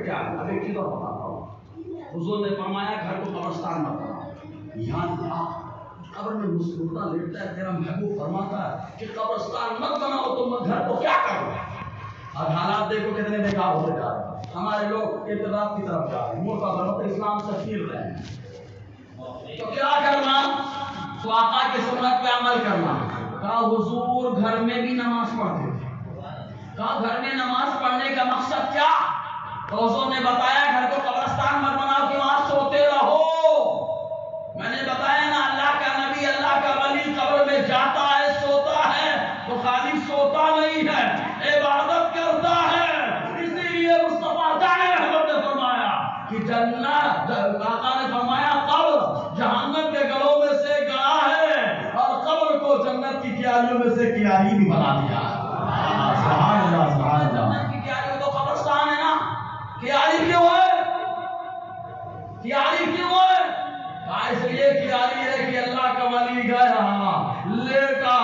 کیا ہے؟ اب ایک چیز اور بتاتا ہوں. حضور نے فرمایا گھر کو قبرستان مت بناؤ. یہاں قبر میں مسلمہ لیٹتا ہے، تیرا محبوب فرماتا ہے کہ قبرستان مت بناؤ تو میں گھر کو کیا کروں. اب حالات دیکھو کتنے بیکار ہوتے جا رہے ہیں. ہمارے لوگ ابتداء کی طرف جا رہے ہیں، ملک بنوت اسلام سے پھر رہے ہیں. تو کیا کرنا؟ تو آقا کی سنت پہ عمل کرنا. کہا حضور گھر میں بھی نماز پڑھتے تھے. کہا گھر میں نماز پڑھنے کا مقصد کیا؟ تو حضور نے بتایا گھر کو قبرستان مت بناؤ کہ وہاں سوتے رہو. میں نے بتایا نا اللہ کا نبی اللہ کا ولی قبر میں جاتا ہے سوتا ہے تو خالی سوتا نہیں ہے، عبادت کرتا ہے. اسی لیے مصطفیٰ دانے رحمت نے فرمایا کہ جنت، آقا نے فرمایا قبر جہنم کے گڑھوں میں سے گڑھا ہے اور قبر کو جنت کی کیاریوں میں سے کیاری بھی بنا دیا. سبحان اللہ سبحان اللہ. جنت کی کیاری تو قبرستان ہے نا. کیاری کیوں ہے؟ کیاری کیوں ہے؟ اس لیے کیاری ہے کہ اللہ کا ولی گیا لیٹا،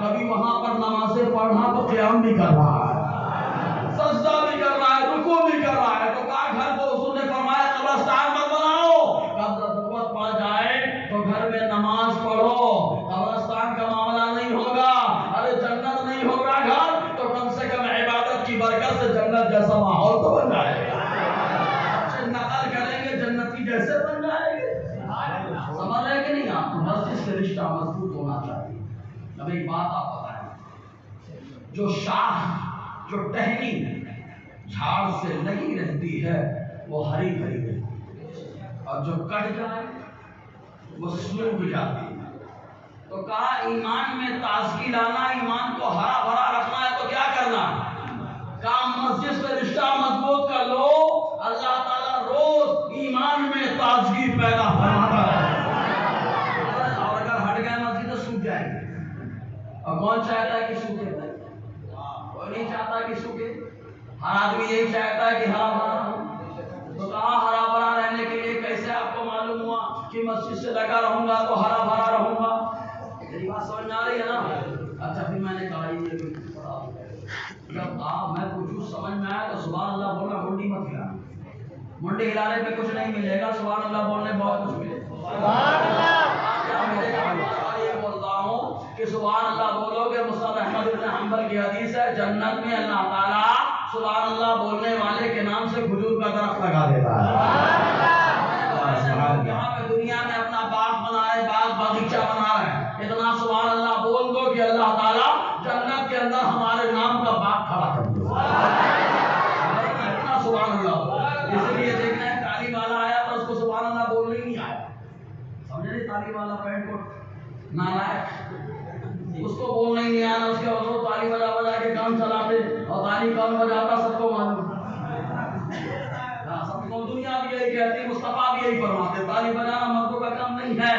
کبھی وہاں پر نمازیں پڑھنا تو قیام بھی کر رہا ہے، سجدہ بھی کر رہا ہے، رکوع بھی کر رہا ہے. تو کہا گھر کو حضور نے فرمایا قبرستان مت بناؤ. کب ضرورت پڑ جائے تو گھر میں نماز پڑھو. قبرستان کا معاملہ نہیں ہوگا. ارے جنت نہیں ہوگا گھر تو کم سے کم عبادت کی برکت سے جنت جیسا ماحول تو بن جائے گا. بچے نقل کریں گے جنتی جیسے بن جائے گے. سمجھ رہے کہ نہیں آپ؟ مسجد سے رشتہ مضبوط ہونا چاہیے. اب ایک بات آپ بتائیں، جو شاخ جو ٹہنی جھاڑ سے لگی رہتی ہے وہ ہری بھری رہتی ہے، اور جو کٹ جائے وہ سوکھ جاتی ہے. تو کہا ایمان میں تازگی لانا، ایمان کو ہرا بھرا رکھنا ہے تو کیا کرنا؟ کہا مسجد سے رشتہ مضبوط کر لو. اللہ تعالیٰ روز ایمان میں تازگی پیدا فرماتا ہے. اور اگر ہٹ گئے مسجد تو سوکھ جائے گی. اور کون چاہتا ہے کہ سوکھے؟ کوئی نہیں چاہتا کہ سوکھے. ہر آدمی یہی چاہتا ہے کہ ہرا بھرا رہو. تو کہا ہرا بھرا رہنے کے لیے کیسے آپ کو معلوم ہوا کہ مسجد سے لگا رہوں گا تو ہرا بھرا رہوں گا؟ میری بات سمجھ میں آ رہی ہے نا؟ اچھا پھر میں نے کہا یہ جب میں پوچھوں سمجھ میں آیا تو سبحان اللہ بولنا، منڈی مت ہلانا. منڈی ہلانے پہ کچھ نہیں ملے گا، سبحان اللہ بولنے بہت کچھ ملے گا. سبحان اللہ کیا ملے گا؟ یہ بول رہا ہوں کہ سبحان اللہ بولو گے. مسند احمد بن حنبل کی حدیث ہے، جنت میں اللہ تعالیٰ سبحان اللہ بولنے والے کے نام سے کھجور کا درخت لگا دیتا ہے. یہاں پہ دنیا میں اپنا باغ بنا رہے، باغ باغیچہ بنا رہے، اتنا سبحان اللہ بول دو کہ اللہ تعالیٰ جنت کے اندر ہمارے نام کا باغ کھڑا کر دو. اتنا سبحان اللہ. اس لیے دیکھنا ہے تعلیم والا آیا تو اس کو سبحان اللہ بولنے نہیں آیا. سمجھے نہیں؟ تعلیم والا پینٹ کوٹ نالائق، اس کو بولنا ہی نہیں آیا. اس کے حضور تالی بجا بجا کے کام چلاتے، اور تالی کون بجاتا سب کو معلوم. سب کو دنیا بھی یہی کہتی، مصطفیٰ بھی یہی فرماتے، تالی بجانا مردوں کا کام نہیں ہے.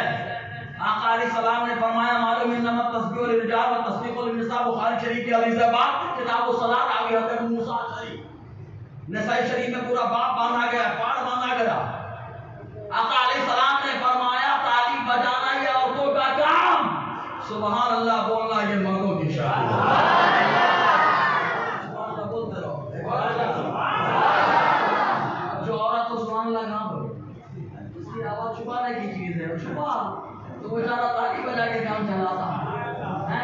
آقا علیہ السلام نے فرمایا معلوم انما التسبیح للرجال والتصفیق للنساء. بخاری شریف کی حدیث ہے، باب کتاب الصلاۃ آگے حضرت موسیٰ شریف نسائی شریف میں پورا باب باندھا گیا، پاڑ باندھا گیا. آقا علیہ السلام نے فرمایا تالی بجانا یہ عورتوں کا کام، سبحان اللہ بولنا یہ مردوں کی شان ہے. بولتے رہو. جو عورت تو سبحان اللہ کہاں پر، اس کی آواز چھپانے کی چیز ہے، چھپا تو بیچارہ تالی بجا کے کام چلاتا ہے.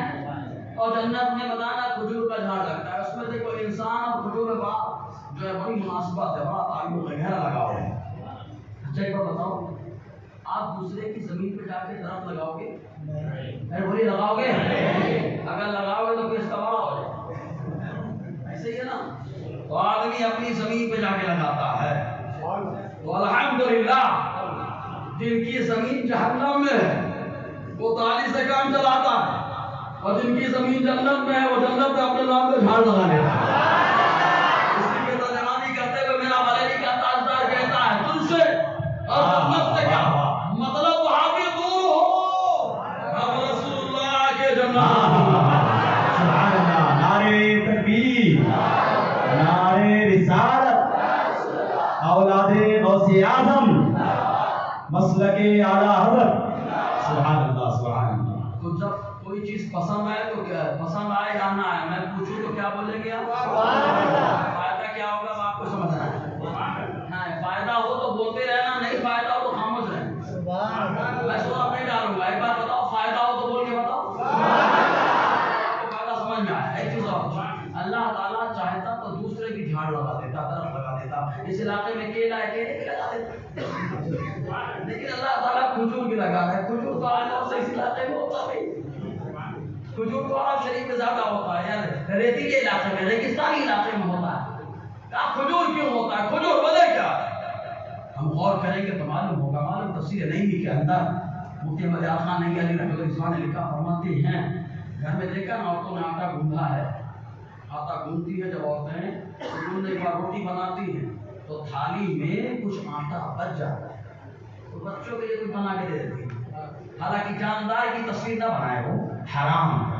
اور جنت میں بتانا کھجور کا جھاڑ لگتا ہے، اس میں سے کوئی انسان اور کھجور کے بعد جو ہے بڑی مناسبت ہے، بڑا تعلق گہرا لگا ہوا ہے. اچھا ایک بار بتاؤ، آپ دوسرے کی زمین پہ جا کے درخت لگاؤ گے؟ بولیے لگاؤ گے؟ اگر لگاؤ گے تو پھر اس کا بڑا ہو جائے. ایسے ہی ہے نا؟ تو آدمی اپنی زمین پہ جا کے لگاتا ہے. تو الحمدللہ جن کی زمین جہنم میں ہے وہ تالی سے کام چلاتا ہے، اور جن کی زمین جنت میں ہے وہ جنت میں اپنے نام پہ جھاڑ لگا لیتا ہے. اسی کی ترجمانی کرتے ہوئے میرا بریلی کا تاجدار کہتا ہے تجھ سے اور جنت سے کیا مطلب، وہاں بھی دور ہو اب رسول اللہ کے جنت. سبحان اللہ. نعرے تکبیر، نعرے رسالت، اولاد غوث اعظم، مسلک اعلیٰ حضرت. سبحان اللہ سبحان اللہ. تو جب کوئی چیز پسند آئے تو کیا پسند آئے یا نہ آئے، میں پوچھوں تو کیا بولیں گے آپ؟ فائدہ کیا ہوگا آپ کو سمجھنا ہے. اس علاقے میں کیلا ہے، کیلے کی لگا دیتے، لیکن اللہ تعالیٰ کھجور کی لگا رہا ہے۔ کھجور تو آج اور سے اس علاقے میں ہوتا ہے، کھجور تو عرب شریف میں زیادہ ہوتا ہے، یار ریتی کے علاقے میں، ریگستانی علاقے میں ہوتا ہے۔ کہا کھجور کیوں ہوتا ہے، کھجور وجہ کیا؟ ہم غور کریں گے تو معلوم ہوگا۔ معلوم تفسیر نعیمی کے اندر مفتی احمد یار خان نعیمی علی رحمۃ اللہ علیہ نے لکھا، فرماتے ہیں گھر میں دیکھا نا عورتوں نے آٹا گوندھا ہے، آٹا گوندتی ہے جب عورتیں گوندنے کے بعد روٹی بناتی ہیں تو تھالی میں کچھ آٹا بچ جاتا ہے تو بچوں کے لیے کچھ بنا کے دے دیتی ہے، حالانکہ جاندار کی تصویر نہ بنائے، وہ حرام ہے،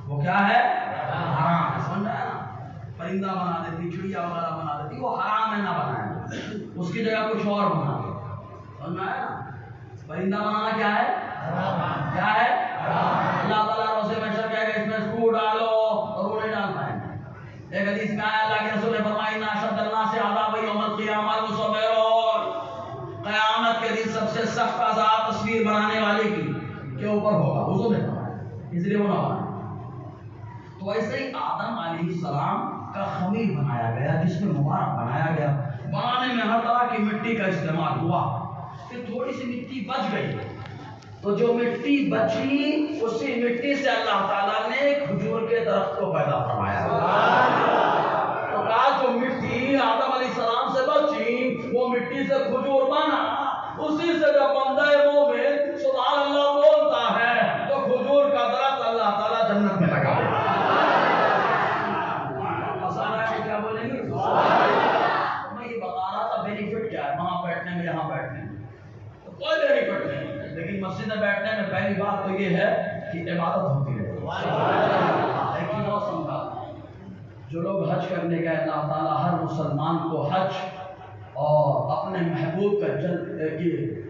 وہ کیا ہے؟ حرام ہے، سمجھ آیا نا؟ پرندہ بنا دیتی، چڑیا وغیرہ بنا دیتی، وہ حرام ہے، نہ بنائے، اس کی جگہ کچھ اور بنا دے، سمجھ میں آیا نا؟ پرندہ بنانا کیا ہے؟ کیا ہے؟ اللہ تعالیٰ روزے میں شر کہے گا اس میں سکو ڈالو اور وہ نہیں ڈال پائیں گے۔ ایک حدیث میں آیا اللہ کے رسول نے فرمایا ان اشد الناس عذاب یوم القیامہ المصورون، قیامت کے دن سب سے سخت عذاب تصویر بنانے والے کی کے اوپر ہوگا، حضور نے فرمایا، اس لیے وہ نہ بنائے۔ تو ایسے ہی آدم علیہ السلام کا خمیر بنایا گیا، جس میں مبارک بنایا گیا، بنانے میں ہر طرح کی مٹی کا استعمال ہوا، پھر تھوڑی سی مٹی بچ گئی تو جو مٹی بچی اسی مٹی سے اللہ تعالیٰ نے کھجور کے درخت کو پیدا فرمایا۔ تو کہا جو مٹی آدم علیہ السلام سے بچی وہ مٹی سے کھجور بنا، اسی سے جب بندہ مومن سبحان اللہ بولتا ہے تو کھجور کا درخت اللہ تعالیٰ جنت میں لگا دیتا ہے۔ کیا بولیں گے؟ میں یہ بتا رہا تھا بینیفٹ کیا ہے وہاں بیٹھنے میں یہاں بیٹھنے میں، تو کوئی بینیفٹ نہیں، لیکن مسجد میں بیٹھنے میں پہلی بات تو یہ ہے کہ عبادت ہوتی ہے۔ ایک ہی موسم کا جو لوگ حج کرنے گئے، اللہ تعالیٰ ہر مسلمان کو حج اور اپنے محبوب کا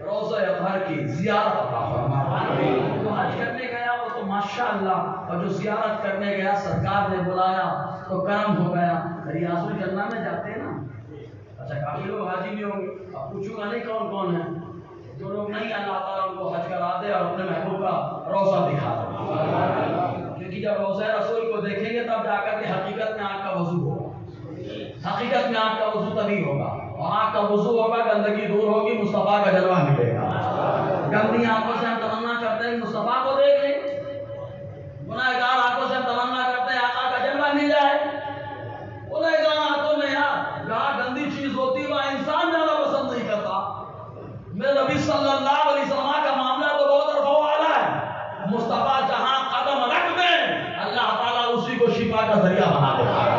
روضہ اطہر کی زیارت عطا فرمائے۔ جو حج کرنے گیا وہ تو ماشاءاللہ، اور جو زیارت کرنے گیا سرکار نے بلایا تو کرم ہو گیا۔ ریاض الجنہ میں جاتے ہیں نا، اچھا کافی لوگ حاجی بھی ہوں گے، اب پوچھوں گا نہیں کون کون ہے، جو لوگ نہیں اللہ تعالیٰ ان کو حج کرا دے اور اپنے محبوب کا روضہ دکھا دے، کیونکہ جب روضہ رسول کو دیکھیں گے تب جا کر کے حقیقت میں آنکھ کا وضو ہوگا، حقیقت میں آنکھ کا وضو تبھی ہوگا، اور آنکھ کا وضو ہوگا، گندگی دور ہوگی، مصطفیٰ کا جلوہ ملے گا۔ گندی آنکھوں سے ہم تمنا کرتے ہیں مصطفیٰ کو دیکھ لیں، گناہگار آنکھوں سے ہم تمنا کرتے ہیں آقا کا جلوہ مل جائے، گناہگار آنکھوں میں یار جہاں گندی چیز ہوتی ہے وہاں انسان جانا پسند نہیں کرتا۔ میرے نبی صلی اللہ علیہ وسلم کا معاملہ تو بہت رفع والا ہے، مصطفیٰ جہاں قدم رکھ دیں اللہ تعالیٰ اسی کو شفا کا ذریعہ بنا دیتا ہے۔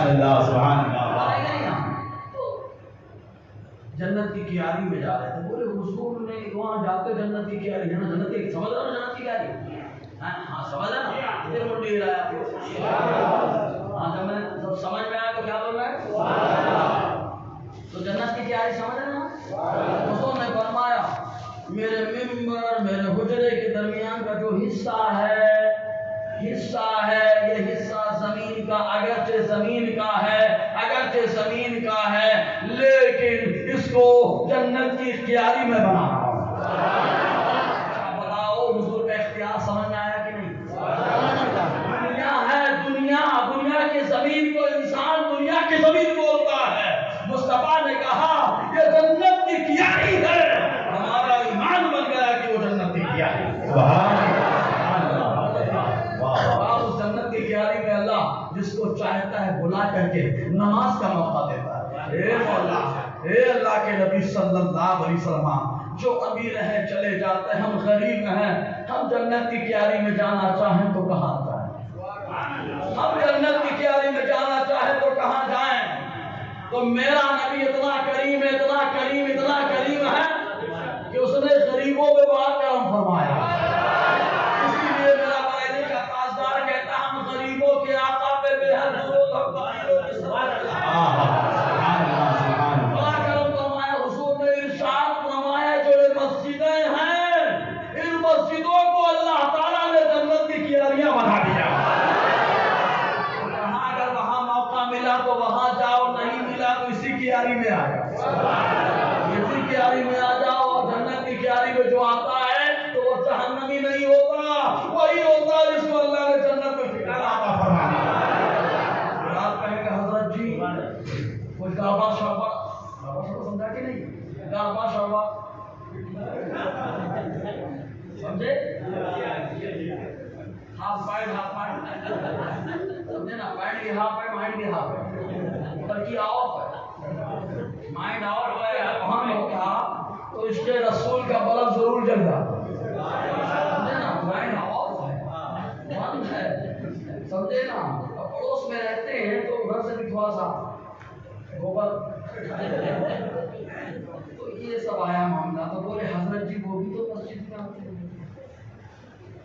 اللہ سبحان اللہ۔ جنت کی کیاری میں جا رہے تھے، بولے حضور نے وہاں جاتے جنت کی کیاری، جنت کی سمجھ رہا ہوں جنت کی کیاری، ہاں سمجھ رہا نا، پھر منڈی ہلایا، ہاں جب میں جب سمجھ میں آیا تو کیا بول رہا ہے، تو جنت کی تیاری سمجھ رہے نا۔ حضور نے فرمایا میرے ممبر میرے حجرے کے درمیان کا جو حصہ ہے یہ حصہ زمین کا، اگرچہ زمین کا ہے لیکن اس کو جنت کی کیاری میں بنا رہا ہوں۔ بتاؤ حضور کا اختیار سمجھ میں آیا کہ نہیں؟ دنیا ہے، دنیا کی زمین کو انسان دنیا کی زمین بولتا ہے، مصطفیٰ نے کہا یہ جنت کی کیاری ہے، ہمارا ایمان بن گیا کہ وہ جنت کی کیاری ہے۔ اس جنت کی کیاری میں اللہ جس کو چاہتا ہے بلا کر کے نماز کا موقع دیتا ہے۔ اے مولا، اے اللہ کے نبی صلی اللہ علیہ وسلم، جو امیر ہیں چلے جاتے ہیں، ہم غریب ہیں، ہم جنت کی کیاری میں جانا چاہیں تو کہاں جائیں؟ ہم جنت کی کیاری میں جانا چاہیں تو کہاں جائیں؟ تو میرا نبی اتنا کریم ہے کہ اس نے غریبوں پہ بڑا کرم فرمایا۔ اسی لیے میرا بریلی کا تاجدار کہتا ہے ہم غریبوں کے آقا پہ بے حد درود اور فقیروں کی سبحان اللہ، بڑا کرم فرمایا۔ حضور نے ارشاد فرمایا جو یہ مسجدیں ہیں ان مسجدوں کو اللہ تعالیٰ نے جنت کی کیاریاں بنا دیا۔ اگر وہاں موقع ملا تو وہاں جاؤ، نہیں ملا تو اسی کیاری میں آ جاؤ، اسی کیاری میں آ جاؤ، اور جنت کی کیاری میں جو آتا ہے تو وہ جہنمی نہیں ہوتا، وہی ہوتا ہے جس کو اللہ نے جنت میں ٹھکانہ عطا ہاف ہے، مائنڈ بھی ہاف ہے، بلکہ آف ہے، مائنڈ آف ہے، آن ہوتا تو اس کے رسول کا بلب ضرور جل جاتا، سمجھے نا، مائنڈ آف ہے، بند ہے، سمجھے نا، اب پڑوس میں رہتے ہیں تو ادھر سے بھی تھوڑا سا گوبر تو یہ سب آیا معاملہ، تو بولے حضرت جی وہ بھی تو مسجد میں آتے ہیں،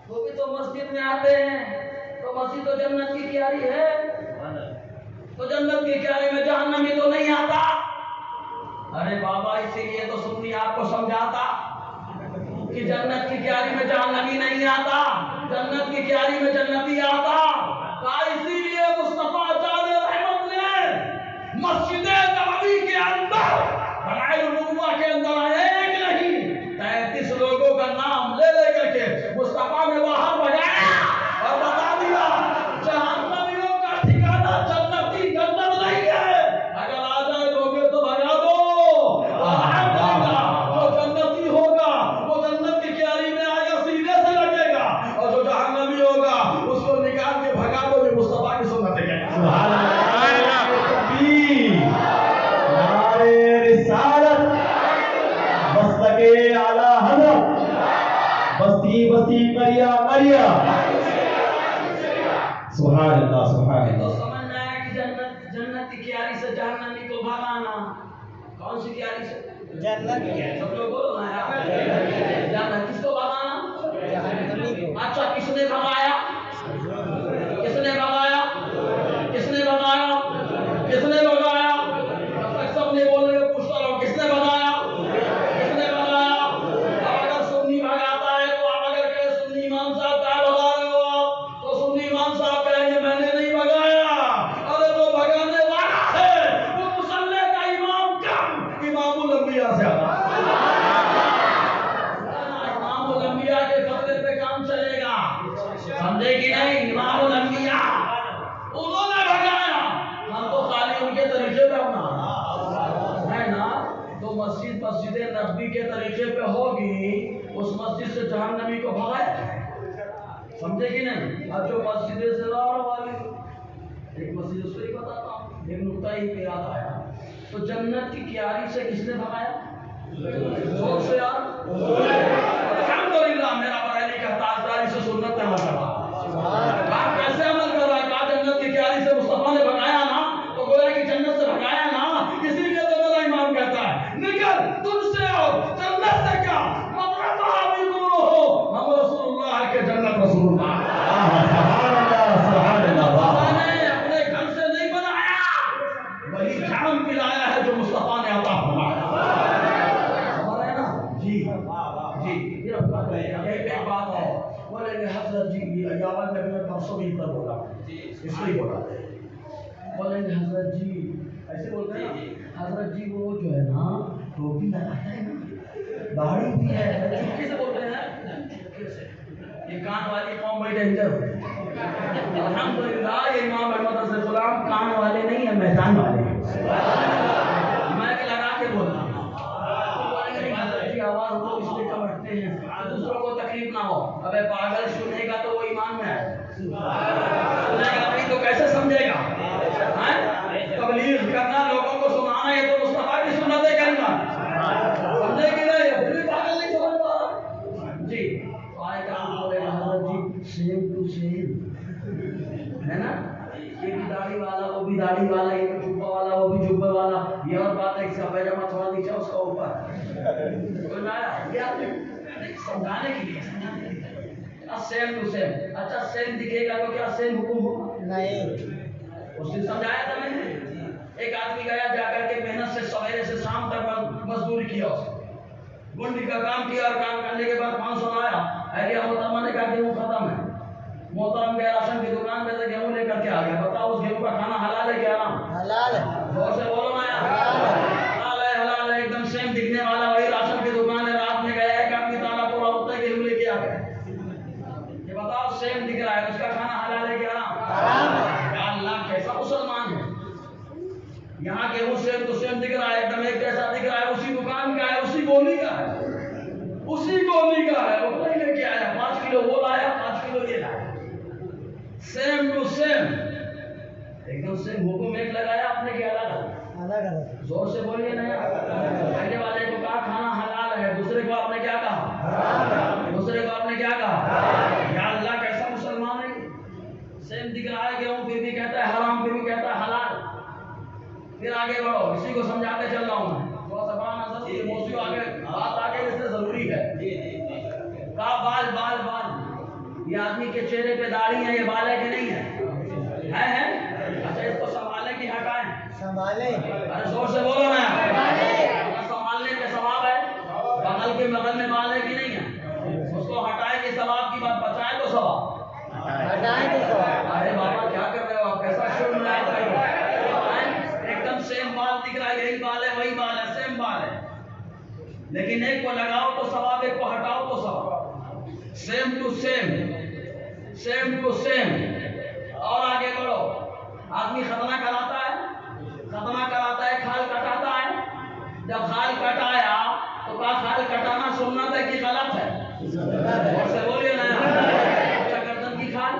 وہ بھی تو مسجد میں آتے ہیں، تو مسجد تو جنت کی کیاری ہے، تو جنت کی کیاری میں جہنمی تو نہیں آتا۔ ارے بابا اسی لیے تو سنی آپ کو سمجھاتا کہ جنت کی کیاری میں جہنمی نہیں آتا، جنت کی کیاری میں جنتی آتا، کہا اسی لیے مصطفیٰ جان رحمت نے مسجد نبوی کے اندر دلائل النبوہ کے اندر ایک نہیں 33 لوگوں کا نام لے لے کر کے مصطفیٰ نے باہر بجایا اور بتا دیا جہنمیوں کا ٹھکانہ جنتی جنت نہیں ہے، اگر آ جائے لوگے تو بھگا دو، جو جنتی ہوگا وہ جنت کی کیاری میں آئے گا، سیدھے سے لگے گا، اور جو جہنمی ہوگا اس کو نکال کے بھگا دو، یہ مصطفیٰ کی سنت ہے۔ سبحان اللہ، تکبیر، نعرہ رسالت، مسلک اعلیٰ حضرت، بستی بستی کریا کریا، سبحان اللہ سبحان تو اللہ۔ سمجھ آیا کہ جنت کی کیاری سے جہنمی کو بھگانا، کون سی کیاری سے؟ جنت کی کیاری، سب لوگ بولو نا یار، جنت کس کو بھگانا؟ اچھا کس نے بھگایا؟ کس نے بھگایا؟ کس نے بھگایا؟ کس نے بھگایا؟ اب تک سب نے بولے گا، پوچھتا رہو کس نے بھگایا؟ کس نے بھگایا؟ اب اگر سنی بھگاتا ہے تو آپ اگر کہیں سنی امام صاحب کا بھگا رہے ہو آپ، تو سنی امام صاحب کہیں گے میں نے نہیں بھگایا، ارے جو بھگانے والا ہے وہ مصلی کا امام کم امام الانبیاء سے آتا ہے، امام الانبیاء کے فتوے پہ کام چلے گا، سمجھے کہ نہیں؟ امام الانبیاء انہوں نے بھگایا، ہم تو خالی ان کے طریقے پہ اپنا ہے نا، تو مسجد نبوی کے طریقے پہ ہوگی، اس مسجد سے جہنمی کو بھگایا، سمجھے کہ نہیں؟ اب جو مسجد زرار والی ایک مسجد اس کو ہی بتاتا ہوں، ایک نقطہ ہی پہ یاد آیا، تو جنت کی کیاری سے کس نے بھگایا؟ زور سے یار، الحمدللہ میرا بریلی کا تاجداری سے سنت ہے مرتبہ، آپ کیسے عمل کر رہا ہے؟ کہا جنت کی کیاری سے مصطفیٰ نے بھگایا نا، تو گویا کہ جنت سے بھگایا نا، اسی لیے تو میرا امام کہتا ہے نکل تم سے اور جنت سے کیا مطلب بھی دور ہو، ہم رسول اللہ کے جنت رسول اللہ، سبحان اللہ سبحان اللہ۔ نے اپنے گھر سے نہیں بنایا، وہی جام پلایا ہے جو مصطفیٰ نے عطا فرمایا، سمجھ رہے ہیں نا؟ جی جی، ایک بات اور بولیں گے حضرت جی، ایاون نبی میں پرسوں بھی اتنا بولا، اس کو ہی بولا، بولیں گے حضرت جی، ایسے بولتے ہیں حضرت جی وہ جو ہے نا ٹوپی لگاتا ہے نا، داڑھی بھی ہے، چپکے سے بولتے ہیں، چپکے سے، یہ کان والی قوم بڑی ڈینجر ہوتی ہے، الحمدللہ یہ امام احمد رضی غلام کان والے نہیں ہیں، میدان والے ہیں، میں کہ لگا کے بولتا ہوں، بولیں گے حضرت جی آواز وہ اس لیے کم رکھتے ہیں دوسروں کو تکلیف نہ ہو، ابے پاگل سنے گا تو وہ ایمان میں ہے، سنے گا نہیں تو کیسے سمجھے گا؟ تبلیغ کرنا، لوگوں کو سنانا، یہ تو مصطفیٰ کی سنت ہے کریمہ، سمجھے کہ نہیں؟ پھر بھی پاگل نہیں سمجھ پا رہا جی، آئے گا بولے گا حضرت جی سیم ٹو سیم ہے نا، یہ بھی داڑھی والا وہ بھی داڑھی والا، یہ بھی جبہ والا وہ بھی جبہ والا، یہ اور بات ہے اس کا پیجامہ تھوڑا نیچے اس کا اوپر، سمجھانے کے لیے سیم ٹو سیم، اچھا سیم دکھے گا تو کیا سیم حکم ہوگا؟ نہیں، اس نے سمجھایا تھا میں نے، ایک آدمی گیا جا کر کے محنت سے سویرے سے شام تک مزدوری کیا، اس نے گنڈی کا کام کیا، اور کام کرنے کے بعد 500 آیا، ایریا محترمہ نے کہا گیہوں ختم ہے، محترم گیا راشن کی دکان پہ سے گیہوں لے کر کے آ گیا، بتاؤ اس گیہوں کا کھانا حلال ہے کیا حرام؟ حلال ہے، زور سے بولو نا یار، حلال ہے، حلال ہے، ایک دم سیم دکھنے والا، وہی راشن کی دکان ہے، رات میں گیا ایک آدمی تالا توڑا ہوتا ہے گیہوں لے کے آ گیا، یہ بتاؤ سیم دکھ رہا ہے، اس کا کھانا حلال ہے کیا حرام ہے؟ یا اللہ کیسا مسلمان ہے، یہاں گیہوں سیم تو سیم دکھ رہا ہے، ایک دم ایک جیسا دکھ رہا ہے، اسی دکان کا ہے، اسی گولی کا ہے، اسی گولی کا ہے، وہ نہیں لے کے آیا، 5 کلو وہ لایا، 5 کلو یہ لایا، سیم ٹو سیم، ایک دم سے حکم ایک لگایا آپ نے کہ الگ زور سے بولیے نہیں. پہلے والے کو کہا کھانا حلال ہے, دوسرے کو آپ نے کیا کہا, دوسرے کو آپ نے کیا کہا. یا اللہ کیسا مسلمان ہے, سیم دکھ رہا ہے گیہوں پھر بھی کہتا ہے حرام, پھر بھی کہتا ہے حلال. پھر آگے بڑھو, اسی کو سمجھاتے چل رہا ہوں میں. تھوڑا سا بڑا نظر یہ موضوع آگے بات آگے اس سے ضروری ہے. کہا بال بال بال, یہ آدمی کے چہرے پہ داڑھی ہے, یہ بال ہے کہ نہیں ہے؟ اچھا اس کو سنبھالیں کہ ہٹائیں؟ سنبھالیں. ارے زور سے بولو نا. سنبھالنے کے ثواب ہے, بغل کے بغل میں بال ہے کہ نہیں ہے, اس کو ہٹائیں کہ ثواب کی بات, بچائیں تو ثواب, ہٹائیں تو ثواب. ارے بابا کیا کر رہے ہو آپ, کیسا شروع میں آپ کر رہے ہو؟ ایک دم سیم بال دکھ رہا ہے, یہی بال ہے وہی بال ہے, سیم بال ہے, لیکن ایک کو لگاؤ تو ثواب, ایک کو ہٹاؤ تو ثواب. Same to same, same to same. اور آگے بڑھو, آدمی ختنہ کراتا ہے, ختنہ کراتا ہے, کھال کٹاتا ہے. جب کھال کٹایا تو کہا کھال کٹانا سنت ہے کہ غلط ہے؟ اور سے بولیے نا. اچھا گردن کی کھال,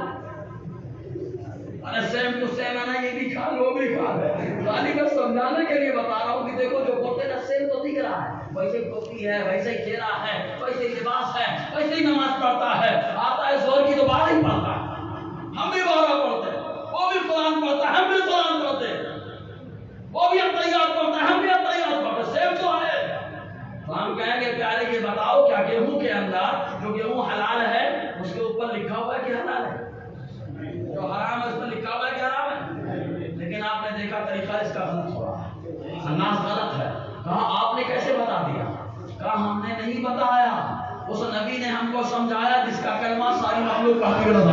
ارے سیم ٹو سیم ہے نا, یہ بھی کھال وہ بھی کھال. خالی میں سمجھانے کے لیے بتا رہا ہوں کہ دیکھو جو بولتے نا سیم تو دکھ رہا ہے, ویسے ہی ٹوپی ہے, ویسے ہی چہرہ ہے, ویسے ہی لباس ہے, ویسے ہی نماز پڑھتا ہے, آتا ہے زور کی تو بارہ ہی پڑھتا ہے, ہم بھی بارہ پڑھتے ہیں, وہ بھی قرآن پڑھتا ہے, ہم بھی قرآن پڑھتے ہیں, وہ بھی اطیات پڑھتا ہے, ہم بھی اطیات پڑھتے ہیں, سیم تو ہے. تو ہم کہیں گے پیارے یہ بتاؤ کیا گیہوں کے اندر جو گیہوں حلال ہے اس کے اوپر لکھا ہوا ہے کہ حلال ہے, جو حرام ہے اس پر لکھا ہوا ہے کہ حرام ہے؟ لیکن آپ نے دیکھا طریقہ اس کا غلط ہو رہا ہے, انداز غلط ہے. کہا آپ نے کیسے بتا دیا؟ کہا ہم نے نہیں بتایا, اس نبی نے ہم کو سمجھایا جس کا کلمہ ساری مخلوق کافی نظر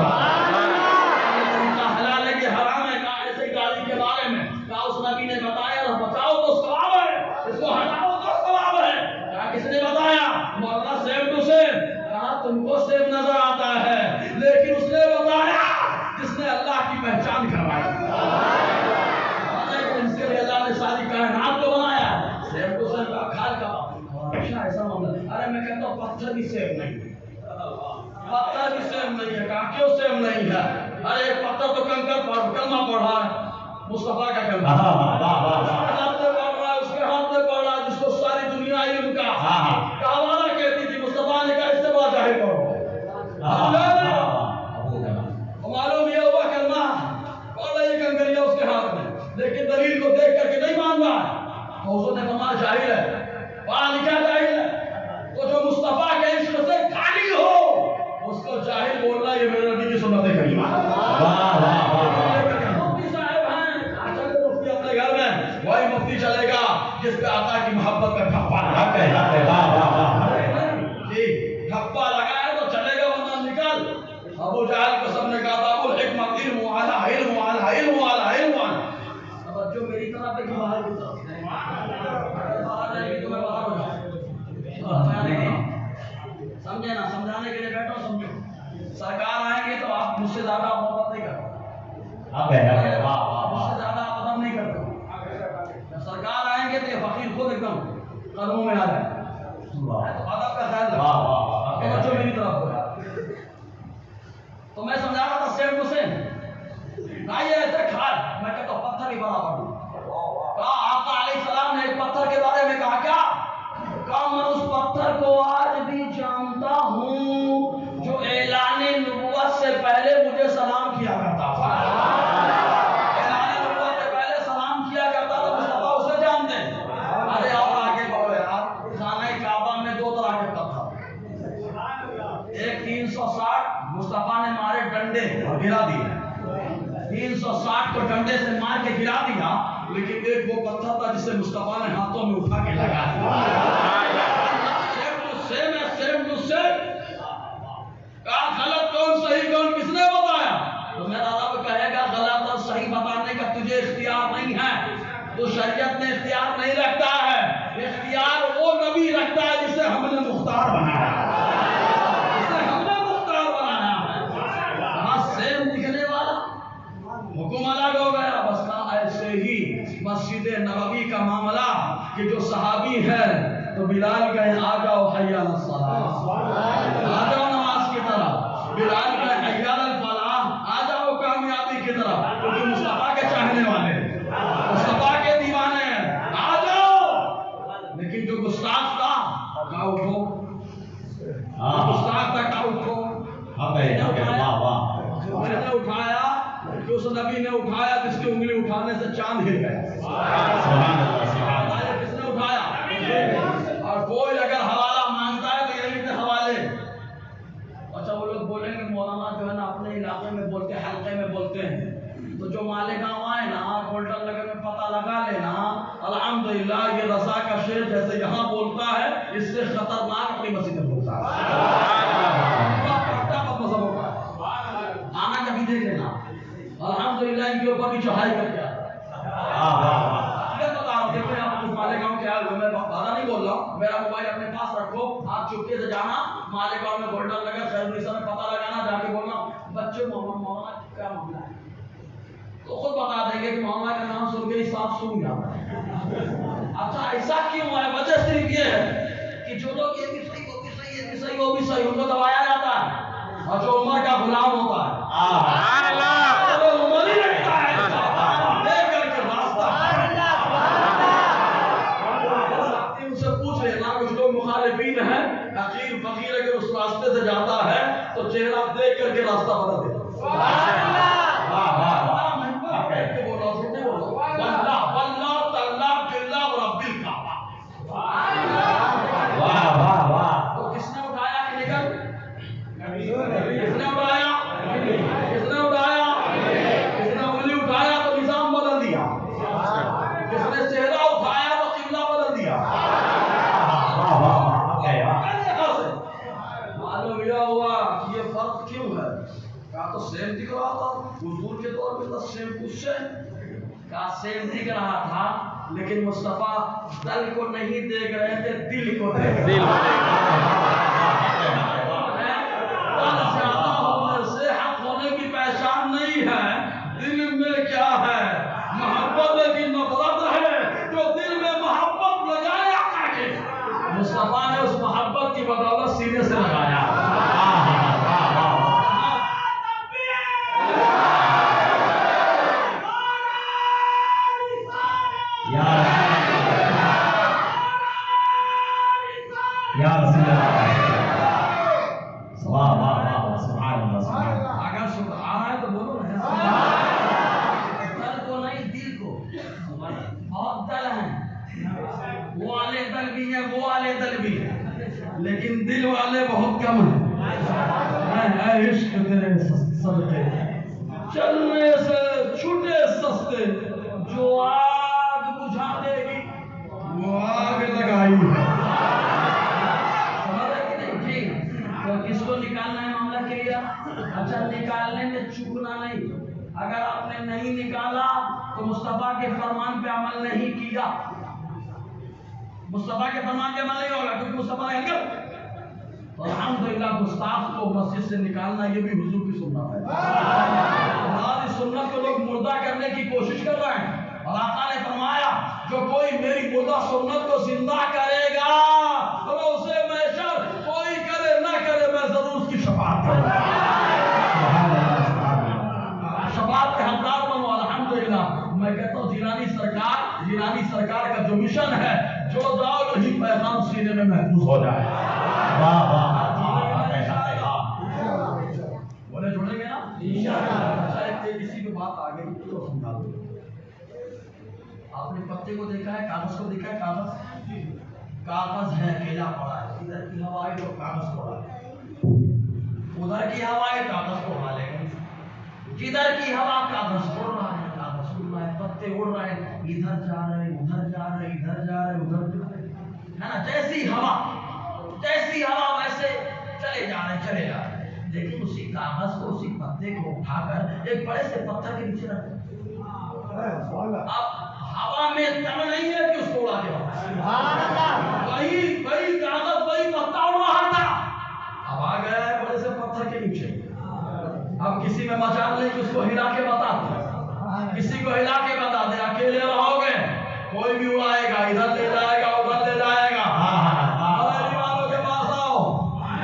طریقہ حلال ہے کہ حرام ہے. کہا ایسے ہی گاڑی کے بارے میں, کہا اس نبی نے بتایا بچاؤ تو ثواب ہے, اس کو ہٹاؤ تو ثواب ہے. کہا کس نے بتایا؟ مولانا سیم ٹو سیم. کہا تم کو سیم نظر آتا ہے, لیکن اس نے بتایا جس نے اللہ کی پہچان کروائی, اس کے لیے اللہ نے ساری کائنات کو بنایا. سیم ٹو سیم کا کھال کا اچھا ایسا معاملہ. ارے میں کہتا ہوں پتھر بھی سیم نہیں, پتھر بھی سیم نہیں ہے. کہا کیوں سیم نہیں ہے؟ ارے پتھر تو کنکر کلمہ پڑھ رہا ہے, مصطفیٰ کا کلمہ اس کے ہاتھ میں پڑھ رہا ہے, اس کے ہاتھ میں پڑھ رہا ہے, جس کو ساری دنیا علم کا حوالہ کہتی تھی. مصطفیٰ نے کہا اس سے بات ظاہر کرو. معلوم یہ ہوا کلمہ پڑھ رہی ہے کنکریاں اس کے ہاتھ میں, لیکن دلیل کو دیکھ کر کے نہیں مان رہا ہے. حضور نے فرمایا جاہل ہے, پڑھا لکھا جاہل ہے. تو جو مصطفیٰ کے عشق سے خالی ہو اس کو جاہل بولنا یہ میرے نبی کی سنت کریمہ. مفتی صاحب ہیں, چلے مفتی اپنے گھر میں, وہی مفتی چلے گا جس پہ آقا کی محبت کا ٹھپا لگا جی, ٹھپا لگایا تو چلے گا ورنہ نکل. ابو جہل کو سب نے کہا ابو الحکمت علم والا, علم والا, علم والا, علم والا. توجہ میری طرف ہے کہ باہر کی طرف؟ باہر نہیں کہ تمہیں باہر ہو جائے. سمجھے نا, سمجھانے کے لیے بیٹھو, سمجھو. سرکار آئیں گے تو آپ مجھ سے زیادہ محبت نہیں کرتے, مجھ سے زیادہ آپ ادب نہیں کرتے. سرکار آئیں گے تو یہ فقیر خود ایک دم قدموں میں آ جائے. ادب کا خیال رکھو, توجہ میری طرف ہو. تو میں سمجھا رہا تھا سیم ٹو سیم. یہ ایسے کھال, میں کہتا ہوں پتھر ہی برابر. کہا آقا علیہ السلام نے ایک پتھر کے بارے میں کہا کیا؟ کہا میں اس پتھر کو آج بھی جانتا ہوں جو اعلان نبوت سے پہلے مجھے سلام کیا کرتا تھا. اعلان نبوت سے پہلے سلام کیا کرتا تھا مصطفیٰ, اسے جانتے ہیں. ارے اور آگے بڑھو یار, خانہ کعبہ میں دو طرح کے پتھر, ایک 360 مصطفیٰ نے مارے ڈنڈے اور گرا دیے, 360 کو ڈنڈے سے مار کے گرا دیا, لیکن ایک وہ پتھر تھا جسے مصطفیٰ نے ہاتھوں میں اٹھا کے لگا دیا. سیم ٹو سیم ہے, سیم ٹو سیم. کہا غلط کون صحیح کون کس نے بتایا؟ تو میرا رب کہے گا غلط اور صحیح بتانے کا تجھے اختیار نہیں ہے, تو شریعت میں اختیار نہیں رکھتا ہے. اختیار وہ نبی رکھتا ہے جسے ہم نے مختار بنایا, جسے ہم نے مختار بنایا ہے. کہاں سیم دکھنے والا حکم الگ ہو گیا. بس کہا ایسے ہی مسجد نبوی کا معاملہ کہ جو صحابی ہے تو بلال کہے آ جاؤ حی علی الصلاۃ, آ جاؤ نماز کی طرف. بلال کہے حی علی الفلاح, آ جاؤ کامیابی کی طرف، کیونکہ مصطفیٰ کے چاہنے والے ہیں، مصطفیٰ کے دیوانے ہیں، آ جاؤ۔ لیکن جو گستاخ تھا کہا اٹھو، گستاخ تھا کہا اٹھو، میں نے اٹھایا کہ اس نبی نے اٹھایا جس کی انگلی اٹھانے سے چاند ہل گیا، کس نے اٹھایا؟ اور کوئی اگر حوالہ مانگتا ہے تو یہی تھے حوالے۔ اچھا وہ لوگ بولیں گے مولانا جو ہے نا اپنے علاقے میں بولتے ہیں، حلقے میں بولتے ہیں، تو جو مالیگاؤں آئے نا گولڈن نگر میں پتہ لگا لینا الحمدللہ یہ رضا کا شیر جیسے یہاں بولتا ہے اس سے خطرناک اپنی مسجد میں بولتا ہے، آنا کبھی دیکھ لینا الحمدللہ ان کے اوپر بھی چڑھائی کر کے دیکھیں آپ کچھ مالیگاؤں کے آئے ہوئے، میں بازا نہیں بول رہا ہوں، میرا موبائل اپنے پاس رکھو، آپ چپکے سے جانا مالیگاؤں میں گولڈن نگر خیرنیسا میں پتہ لگانا، جا کے بولنا بچے محمد مولانا کیا معاملہ ہے، تو خود بتا دیں گے کہ مولانا کا نام سن کے صاف سن گیا۔ اچھا ایسا کیوں ہے؟ وجہ صرف یہ ہے کہ جو لوگ یہ بھی صحیح وہ بھی صحیح یہ بھی صحیح وہ بھی صحیح ان کو دبایا جاتا ہے، اور جو عمر کا غلام ہوتا ہے وہ عمر ہی رکھتا ہے لے کر کے راستہ، ان سے پوچھ لینا کچھ لوگ مخالفین ہیں، حقیر فقیر اگر اس راستے سے جاتا ہے تو چہرہ دیکھ کر کے راستہ بدل دیتا ہے۔ سیم دکھ رہا تھا حضور کے دور میں تو سیم کچھ سے کا سیم دکھ رہا تھا، لیکن مصطفیٰ دل کو نہیں دیکھ رہے تھے، دل کو دیکھ رہے تھے۔ دل زیادہ ہونے سے حق ہونے کی پہچان نہیں ہے، دل میں کیا ہے؟ محبت کی نفرت ہے، جو دل میں محبت لگائے آقا کے، مصطفیٰ نے اس محبت کی بدولت سینے سے لگایا۔ یا رسول اللہ، واہ واہ واہ، سبحان اللہ سبحان اللہ۔ اگر شکر آ رہا ہے تو بولو نا، دل کو نہیں دل کو، بہت دل ہیں، وہ والے دل بھی ہیں وہ والے دل بھی ہیں، لیکن دل والے بہت کم ہیں۔ اے عشق تیرے صدقے چلنے سے چھوٹے سستے، جو آگ بجھا دے گی وہ آگ لگائی ہے۔ کس کو نکالنا ہے معاملہ کیا؟ اچھا نکالنے میں چوکنا نہیں، اگر آپ نے نہیں نکالا تو مصطفیٰ کے فرمان پہ عمل نہیں کیا، مصطفیٰ کے فرمان پہ عمل نہیں ہوگا کیونکہ مصطفیٰ نے کہا الحمدللہ گستاخ کو مسجد سے نکالنا یہ بھی حضور کی سنت ہے۔ ہماری سنت کو لوگ مردہ کرنے کی کوشش کر رہے ہیں، اور آقا نے فرمایا جو کوئی میری مردہ سنت کو زندہ کرے گا اسے محشر کوئی کرے نہ کرے میں ضرور اس کی شفاعت کروں گا، شفاعت کے حقدار بنو۔ الحمدللہ میں کہتا ہوں جیلانی سرکار کا جو مشن ہے، جو جاؤ وہی پیغام سینے میں محفوظ ہو جائے۔ واہ واہ، بولے جڑیں گے نا انشاءاللہ۔ اچھا کسی کی بات آ گئی تو سمجھا دو۔ آپ نے پتے کو دیکھا ہے، کاغذ کو دیکھا ہے، کاغذ ہے اکیلا پڑا ہے، ادھر کی ہوا ہے تو کاغذ پڑا ہے، ادھر کی ہوا ہے کاغذ کو اڑا لے گا، جدھر کی ہوا کاغذ اڑ رہا ہے، کاغذ اڑ رہا ہے، پتے اڑ رہے ہیں، ادھر جا رہے ہیں ادھر جا رہے ہیں ادھر جا رہے ہیں ادھر جا رہے ہیں، ہے نا؟ جیسی ہوا ویسے چلے جا رہے ہیں، لیکن اسی کاغذ کو اسی پتے کو اٹھا کر ایک بڑے سے پتھر کے نیچے رکھ اب ہوا میں تم نہیں ہے کہ اس کو اڑا دیا، وہی کاغذ وہی پتا اڑ رہا تھا، اب آ گیا ہے بڑے سے پتھر کے نیچے، اب کسی میں مجال نہیں کہ اس کو ہلا کے بتا دے، کسی کو ہلا کے بتا دے، اکیلے رہو گے کوئی بھی اڑائے گا، ادھر لے جائے گا ادھر لے جائے گا۔ والوں کے پاس آؤ،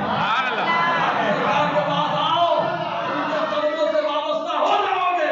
سرکار کے پاس آؤ، ان کے قدموں سے وابستہ ہو جاؤ گے،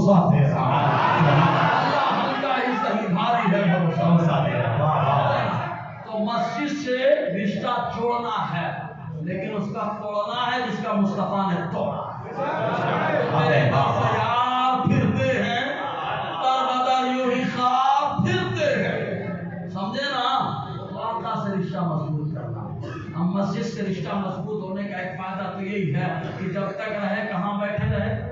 بھروسہ تیرا اللہ ہم کا ہی صحیح بھاری ہے بھروسہ بھروسہ تیرا واہ واہ تو مسجد سے رشتہ جوڑنا ہے لیکن اس کا توڑنا ہے جس کا مصطفیٰ نے توڑا میرے یار پھرتے ہیں در بدر یوں ہی خواب پھرتے ہیں سمجھے نا آقا سے رشتہ مضبوط کرنا ہم مسجد سے رشتہ مضبوط ہونے کا ایک فائدہ تو یہی ہے کہ جب تک رہے کہاں بیٹھے رہے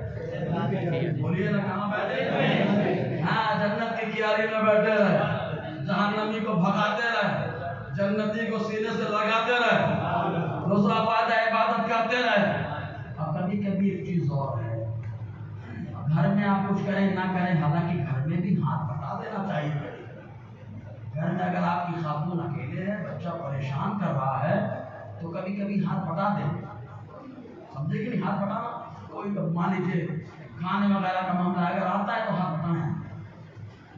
بولیے نا کہاں بیٹھے رہے ہاں جنت کی کیاری میں بیٹھے رہے جہنمی کو بھگاتے رہے جنتی کو سینے سے لگاتے رہے دوسرا فائدہ عبادت کرتے رہے اب کبھی کبھی ایک چیز اور ہے گھر میں آپ کچھ کریں نہ کریں حالانکہ گھر میں بھی ہاتھ بٹا دینا چاہیے گھر میں اگر آپ کی خاتون اکیلے ہے بچہ پریشان کر رہا ہے تو کبھی کبھی ہاتھ بٹا دیں سمجھے کہ نہیں ہاتھ بٹانا کوئی مان لیجیے کھانے وغیرہ کا معاملہ اگر آتا ہے تو ہاتھ بٹانا ہے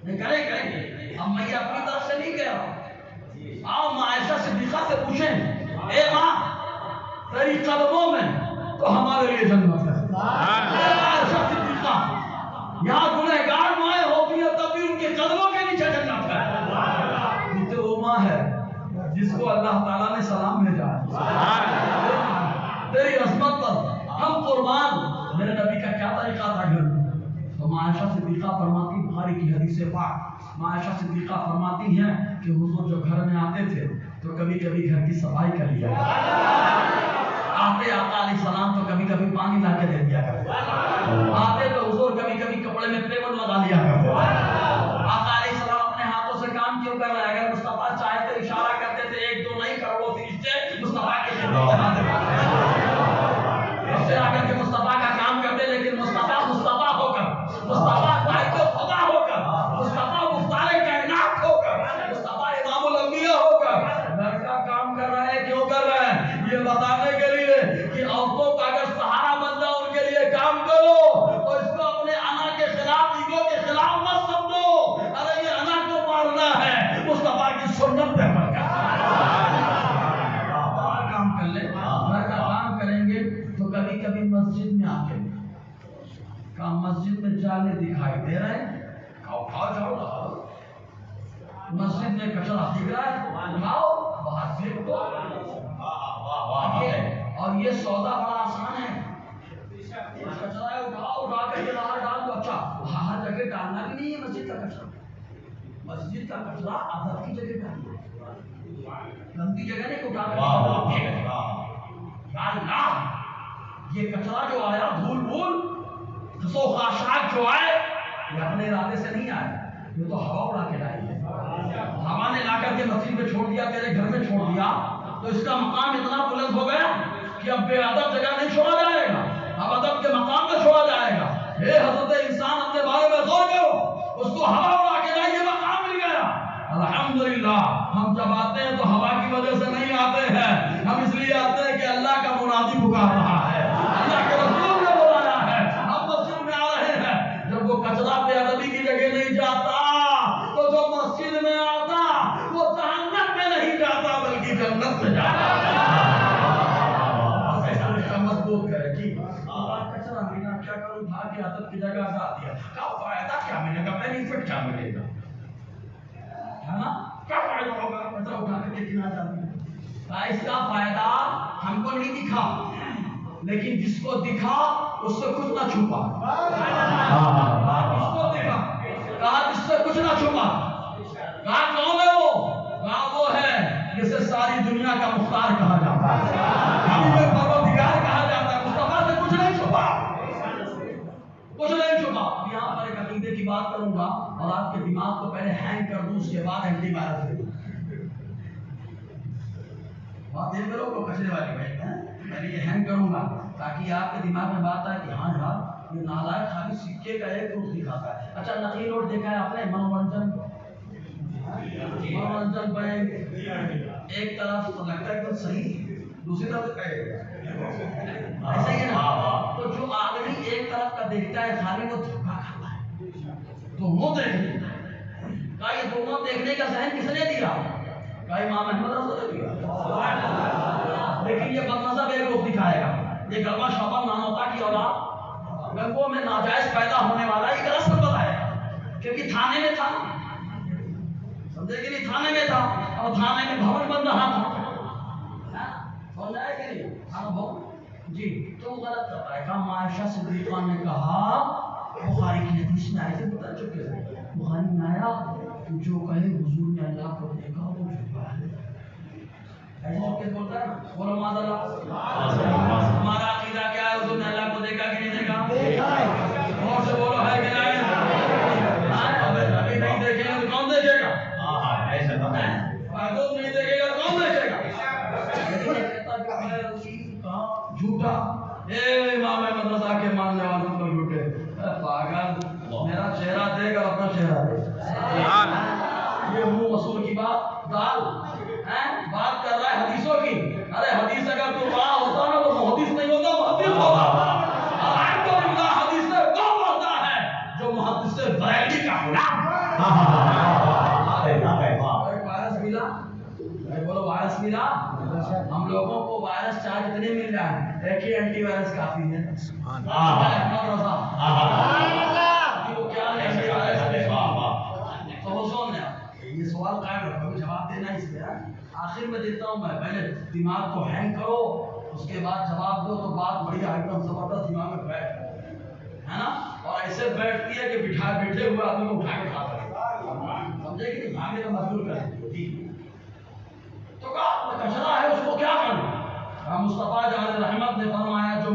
نہیں کریں اب میں اپنی طرف سے نہیں کہہ رہا ہوں آؤ ماں عائشہ صدیقہ سے پوچھیں اے ماں تیری قدموں میں تو ہمارے لیے جنت ہے عائشہ صدیقہ یہاں گنہگار مائیں ہوتی ہیں تب بھی ان کے قدموں کے نیچے جنت ہے یہ تو وہ ماں ہے جس کو اللہ تعالیٰ نے سلام بھیجا ہے تیری عظمت پر ہم قربان میرے نبی کا کیا طریقہ تھا گھر میں تو ماں عائشہ صدیقہ فرماتی بخاری کی حدیث پاک ماں عائشہ صدیقہ فرماتی ہیں کہ حضور جو گھر میں آتے تھے تو کبھی کبھی گھر کی صفائی کر لیا آتے آقا علیہ السلام تو کبھی کبھی پانی لا کے دے دیا کرتے آتے تو حضور کبھی کبھی کپڑے میں پیمن لگا لیا کرتے آقا علیہ السلام اپنے ہاتھوں سے کام کیوں کر رہے اگر مصطفیٰ چاہے تو اشارہ کرتے تھے ایک دو نہیں کروڑوں فرشتے مصطفیٰ کے سے آ کر کے مصطفیٰ کا کام کرتے لیکن مصطفیٰ ہو کر مصطفیٰ قائد خدا ہو کر مصطفیٰ مختار کائنات ہو کر مصطفیٰ امام الانبیاء ہو کر گھر کا کام کر رہا ہے کیوں کر رہا ہے یہ بتانے کے لیے کہ عورتوں کا اگر سہارا بن جاؤ ان کے لیے کام کرو تو اس کو اپنے انا کے خلاف ایگو کے خلاف مت سمجھو ارے یہ انا کو مارنا ہے مصطفیٰ کی سنت پہ عمل کام کر لے گھر کا کام کریں گے تو کبھی کبھی مسجد میں آ کے مسجد میں جالے دکھائی دے رہے ہیں اٹھاؤ جاؤ مسجد میں کچرا دکھ رہا ہے اٹھاؤ باہر پھینک دو اور یہ سودا بڑا آسان ہے کچرا ہے اٹھا کر کے باہر ڈال دو اچھا باہر جگہ ڈالنا بھی نہیں ہے مسجد کا کچرا مسجد کا کچرا ادب کی جگہ ڈالنا گندی جگہ نہیں اٹھا کر یہ کچرا جو آیا دھول بھول خسو خاشاک جو آئے یہ اپنے ارادے سے نہیں آئے یہ تو ہوا اڑا کے لائی ہے ہوا نے لا کر کے مسجد میں چھوڑ دیا تیرے گھر میں چھوڑ دیا تو اس کا مقام اتنا بلند ہو گیا کہ اب بے ادب جگہ نہیں چھوڑا جائے گا اب ادب کے مقام پہ چھوڑا جائے گا اے حضرت انسان اپنے بارے میں غور کرو اس کو ہوا اڑا کے لائی یہ مقام مل گیا الحمدللہ ہم جب آتے ہیں تو ہوا کی وجہ سے نہیں آتے ہیں ہم اس لیے آتے ہیں کہ اللہ کا منادی پکار رہا ہے اللہ کے رسول نے بلایا ہے ہم مسجد میں آ رہے ہیں جب وہ کچرا بے ادبی کی جگہ نہیں جاتا تو جو مسجد میں آتا وہ جہنم میں نہیں جاتا بلکہ جنت میں جاتا مضبوط کرے جی کچرا ملا کیا کروں اٹھا کے ادب کی جگہ ڈال دیا کیا فائدہ کیا ملے گا بینیفٹ کیا ملے گا ہے نا کیا فائدہ ہوگا کچرا اٹھا کے دیکھنا چاہتے ہیں اس کا فائدہ ہم کو نہیں دکھا لیکن جس کو دکھا اس سے کچھ نہ چھپا جس کو دکھا کہا جس سے کچھ نہ چھپا کہا کون ہے وہ کہا وہ ہے جسے ساری دنیا کا مختار کہا جاتا ہے حبیب پروردگار کہا جاتا ہے مصطفیٰ سے کچھ نہیں چھپا کچھ نہیں چھپا اب یہاں پر ایک عقیدے کی بات کروں گا اور آپ کے دماغ کو پہلے ہینگ کر دوں اس کے بعد اینٹی وائرس دے دوں بات یہ کرو کو کچرے والی بھائی میں یہ ہینگ کروں گا تاکہ آپ کے دماغ میں بات آئے کہ ہاں یار یہ نالائق خالی سکے کا ایک روپ دکھاتا ہے اچھا نقلی نوٹ دیکھا ہے آپ نے منورنجن بینک ایک طرف لگتا ہے کہ صحیح دوسری طرف ایسا ہی ہے نا تو جو آدمی ایک طرف کا دیکھتا ہے خالی وہ دھوکا کھاتا ہے دونوں دیکھنے کا یہ دونوں دیکھنے کا ذہن کس نے دیا کا امام احمد رضا نے دیا لیکن یہ بدمزہ بے روک دکھائے گا یہ گلبہ شعبہ نانوتا کی اولاد رنگوں میں ناجائز پیدا ہونے والا ایک رسم بتایا، کیونکہ تھانے میں تھا، سمجھے کہ نہیں، تھانے میں تھا اور تھانے میں بھون بن رہا تھا، سمجھ آئے کہ نہیں، تھانہ بھون جی، تو غلط کر رہا ہے. کہا عائشہ صدیقہ نے کہا، بخاری کی حدیث میں آئے تھے بتا چکے تھے، بخاری میں آیا جو کہے حضور نے اللہ کو دیکھا وہ جھوٹا ہے. ایسے چکے بولتا ہے نا، بولو ماذا اللہ، ہمارا عقیدہ کیا ہے، حضور نے اللہ کو دیکھا کہ نہیں دیکھا؟ اور سے بولو ہے کہ نہیں؟ ابھی نہیں دیکھے گا تو کون دیکھے گا؟ حضور نہیں دیکھے گا تو کون دیکھے گا؟ جھوٹا، امام احمد رضا کے ماننے والوں کو جھوٹے. پاگل، میرا چہرہ دیکھ اور اپنا چہرہ دیکھ. یہ منہ مسور کی بات دال بات کر رہا ہے حدیثوں کی. ارے حدیث اگر تو وہاں ہوتا نا تو محدث نہیں ہوتا، محدث ہوتا. حدیث سے کون ہوتا ہے جو محدث سے بریلوی کا غلام. وائرس ملا، بولو وائرس ملا. ہم لوگوں کو وائرس چاہے جتنے مل جائیں، ایک ہی اینٹی وائرس کافی ہے. یہ سوال قائم رکھو، جواب دینا اس پہ. آخر میں دیتا ہوں میں، پہلے دماغ کو ہینگ کرو، اس کے بعد جواب دو تو بات بڑی ایک دم زبردست دماغ میں بیٹھ ہے نا. اور ایسے بیٹھتی ہے کہ بیٹھے ہوئے آدمی کو اٹھا کے کھا سکتے، سمجھے کہ نہیں، بھاگے تو مجبور کر دیتے. تو کہا کچرا ہے اس کو کیا کرنا. مصطفیٰ جان رحمت نے فرمایا جو